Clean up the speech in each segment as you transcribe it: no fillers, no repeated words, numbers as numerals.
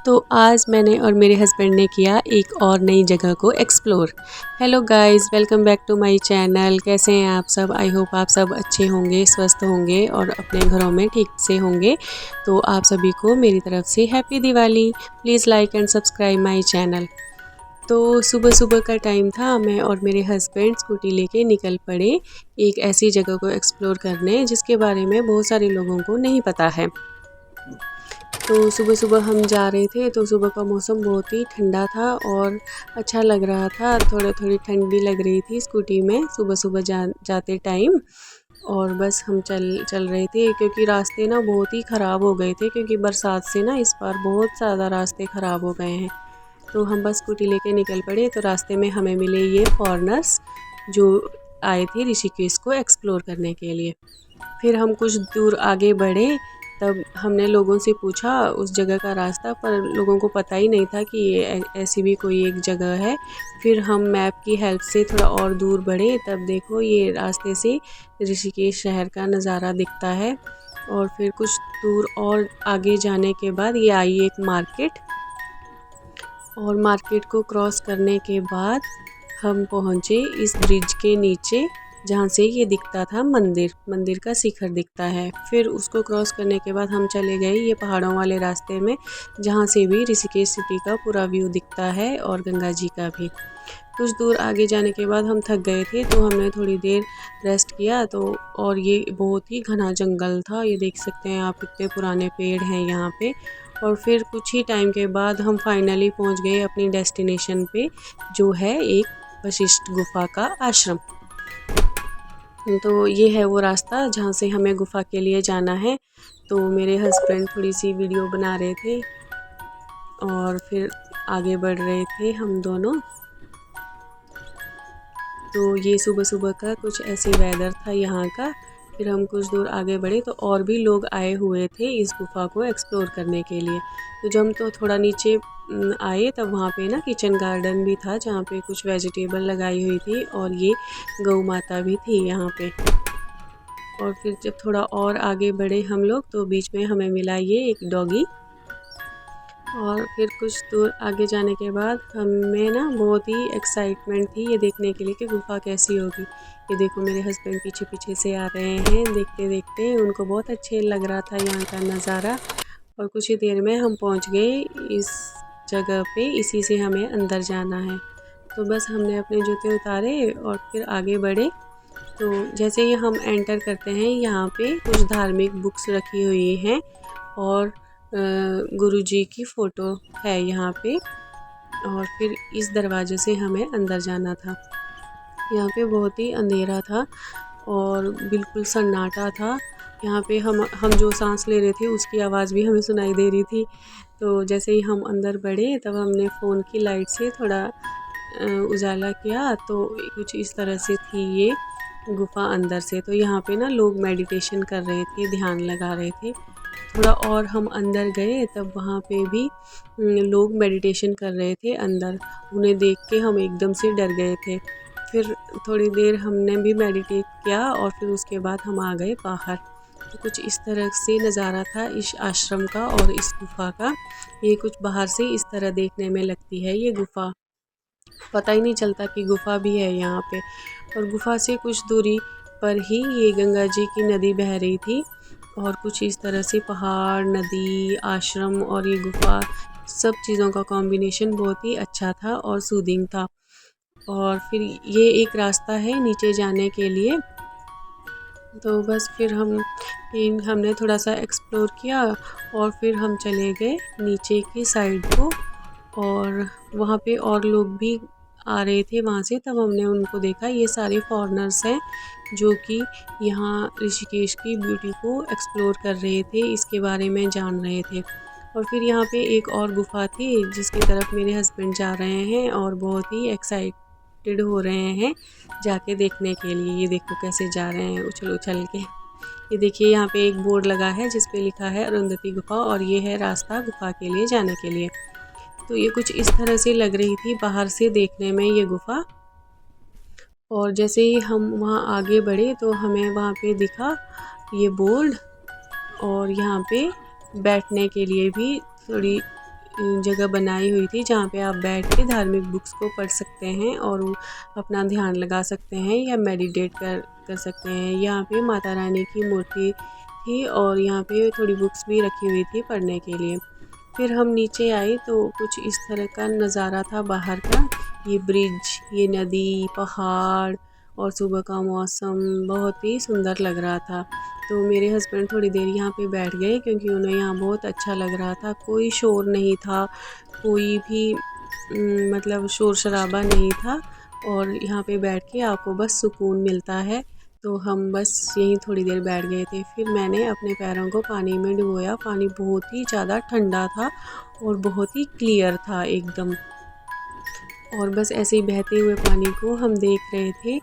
तो आज मैंने और मेरे हस्बैंड ने किया एक और नई जगह को explore. Hello guys, welcome back to my channel. कैसे हैं आप सब? आई होप आप सब अच्छे होंगे, स्वस्थ होंगे और अपने घरों में ठीक से होंगे। तो आप सभी को मेरी तरफ से happy Diwali. Please like and subscribe my channel. तो सुबह सुबह का टाइम था, मैं और मेरे हस्बैंड स्कूटी लेके निकल पड़े एक ऐसी जगह को एक्सप्लोर करने जिसके बारे में बहुत सारे लोगों को नहीं पता है। तो सुबह सुबह हम जा रहे थे तो सुबह का मौसम बहुत ही ठंडा था और अच्छा लग रहा था। थोड़ी थोड़ी ठंड भी लग रही थी स्कूटी में सुबह सुबह जाते टाइम। और बस हम चल रहे थे क्योंकि रास्ते ना बहुत ही ख़राब हो गए थे, क्योंकि बरसात से ना इस बार बहुत ज़्यादा रास्ते ख़राब हो गए हैं। तो हम बस स्कूटी लेके निकल पड़े। तो रास्ते में हमें मिले ये फॉरेनर्स जो आए थे ऋषिकेश को एक्सप्लोर करने के लिए। फिर हम कुछ दूर आगे बढ़े, तब हमने लोगों से पूछा उस जगह का रास्ता, पर लोगों को पता ही नहीं था कि ये ऐसी भी कोई एक जगह है। फिर हम मैप की हेल्प से थोड़ा और दूर बढ़े, तब देखो ये रास्ते से ऋषिकेश शहर का नज़ारा दिखता है। और फिर कुछ दूर और आगे जाने के बाद ये आई एक मार्केट, और मार्केट को क्रॉस करने के बाद हम पहुँचे इस ब्रिज के नीचे जहाँ से ये दिखता था मंदिर का शिखर दिखता है। फिर उसको क्रॉस करने के बाद हम चले गए ये पहाड़ों वाले रास्ते में, जहाँ से भी ऋषिकेश सिटी का पूरा व्यू दिखता है और गंगा जी का भी। कुछ दूर आगे जाने के बाद हम थक गए थे तो हमने थोड़ी देर रेस्ट किया। तो और ये बहुत ही घना जंगल था, ये देख सकते हैं आप कितने पुराने पेड़ हैं यहाँ पे। और फिर कुछ ही टाइम के बाद हम फाइनली पहुँच गए अपनी डेस्टिनेशन पे, जो है एक वशिष्ठ गुफा का आश्रम। तो ये है वो रास्ता जहाँ से हमें गुफा के लिए जाना है। तो मेरे हस्बैंड थोड़ी सी वीडियो बना रहे थे और फिर आगे बढ़ रहे थे हम दोनों। तो ये सुबह सुबह का कुछ ऐसे वेदर था यहाँ का। फिर हम कुछ दूर आगे बढ़े तो और भी लोग आए हुए थे इस गुफा को एक्सप्लोर करने के लिए। तो जब हम तो थोड़ा नीचे आए तब वहाँ पे ना किचन गार्डन भी था, जहाँ पे कुछ वेजिटेबल लगाई हुई थी और ये गौ माता भी थी यहाँ पे। और फिर जब थोड़ा और आगे बढ़े हम लोग तो बीच में हमें मिला ये एक डॉगी। और फिर कुछ दूर आगे जाने के बाद हमें ना बहुत ही एक्साइटमेंट थी ये देखने के लिए कि गुफा कैसी होगी। ये देखो मेरे हस्बैंड पीछे पीछे से आ रहे हैं, देखते देखते उनको बहुत अच्छे लग रहा था यहाँ का नज़ारा। और कुछ ही देर में हम पहुँच गए इस जगह पे, इसी से हमें अंदर जाना है। तो बस हमने अपने जूते उतारे और फिर आगे बढ़े। तो जैसे ही हम एंटर करते हैं यहाँ पे कुछ धार्मिक बुक्स रखी हुई हैं और गुरुजी की फ़ोटो है यहाँ पे। और फिर इस दरवाजे से हमें अंदर जाना था। यहाँ पे बहुत ही अंधेरा था और बिल्कुल सन्नाटा था। यहाँ पे हम जो सांस ले रहे थे उसकी आवाज़ भी हमें सुनाई दे रही थी। तो जैसे ही हम अंदर बढ़े तब हमने फ़ोन की लाइट से थोड़ा उजाला किया, तो कुछ इस तरह से थी ये गुफा अंदर से। तो यहाँ पे ना लोग मेडिटेशन कर रहे थे, ध्यान लगा रहे थे। थोड़ा और हम अंदर गए तब वहाँ पे भी लोग मेडिटेशन कर रहे थे अंदर। उन्हें देख के हम एकदम से डर गए थे। फिर थोड़ी देर हमने भी मेडिटेट किया और फिर उसके बाद हम आ गए बाहर। तो कुछ इस तरह से नज़ारा था इस आश्रम का और इस गुफा का। ये कुछ बाहर से इस तरह देखने में लगती है ये गुफा, पता ही नहीं चलता कि गुफा भी है यहाँ पे। और गुफा से कुछ दूरी पर ही ये गंगा जी की नदी बह रही थी। और कुछ इस तरह से पहाड़, नदी, आश्रम और ये गुफा, सब चीज़ों का कॉम्बिनेशन बहुत ही अच्छा था और सूदिंग था। और फिर ये एक रास्ता है नीचे जाने के लिए। तो बस फिर हमने थोड़ा सा एक्सप्लोर किया और फिर हम चले गए नीचे की साइड को। और वहाँ पे और लोग भी आ रहे थे वहाँ से, तब हमने उनको देखा। ये सारे फॉरेनर्स हैं जो कि यहाँ ऋषिकेश की ब्यूटी को एक्सप्लोर कर रहे थे, इसके बारे में जान रहे थे। और फिर यहाँ पे एक और गुफा थी जिसकी तरफ मेरे हस्बैंड जा रहे हैं और बहुत ही एक्साइटेड हो रहे हैं जाके देखने के लिए। ये देखो कैसे जा रहे हैं उछल उछल के। ये देखिए यहाँ पे एक बोर्ड लगा है जिस पे लिखा है अरुंधति गुफा, और ये है रास्ता गुफा के लिए जाने के लिए। तो ये कुछ इस तरह से लग रही थी बाहर से देखने में ये गुफा। और जैसे ही हम वहाँ आगे बढ़े तो हमें वहाँ पे दिखा ये बोर्ड, और यहाँ पे बैठने के लिए भी थोड़ी जगह बनाई हुई थी जहाँ पे आप बैठ के धार्मिक बुक्स को पढ़ सकते हैं और अपना ध्यान लगा सकते हैं या मेडिटेट कर सकते हैं। यहाँ पे माता रानी की मूर्ति थी और यहाँ पे थोड़ी बुक्स भी रखी हुई थी पढ़ने के लिए। फिर हम नीचे आए तो कुछ इस तरह का नज़ारा था बाहर का। ये ब्रिज, ये नदी, पहाड़ और सुबह का मौसम बहुत ही सुंदर लग रहा था। तो मेरे हस्बैंड थोड़ी देर यहाँ पे बैठ गए क्योंकि उन्हें यहाँ बहुत अच्छा लग रहा था। कोई शोर नहीं था, कोई भी मतलब शोर शराबा नहीं था और यहाँ पे बैठ के आपको बस सुकून मिलता है। तो हम बस यहीं थोड़ी देर बैठ गए थे। फिर मैंने अपने पैरों को पानी में डुबोया। पानी बहुत ही ज़्यादा ठंडा था और बहुत ही क्लियर था एकदम। और बस ऐसे ही बहते हुए पानी को हम देख रहे थे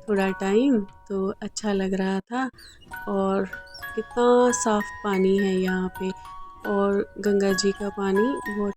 थोड़ा टाइम, तो अच्छा लग रहा था। और कितना साफ़ पानी है यहाँ पे और गंगा जी का पानी बहुत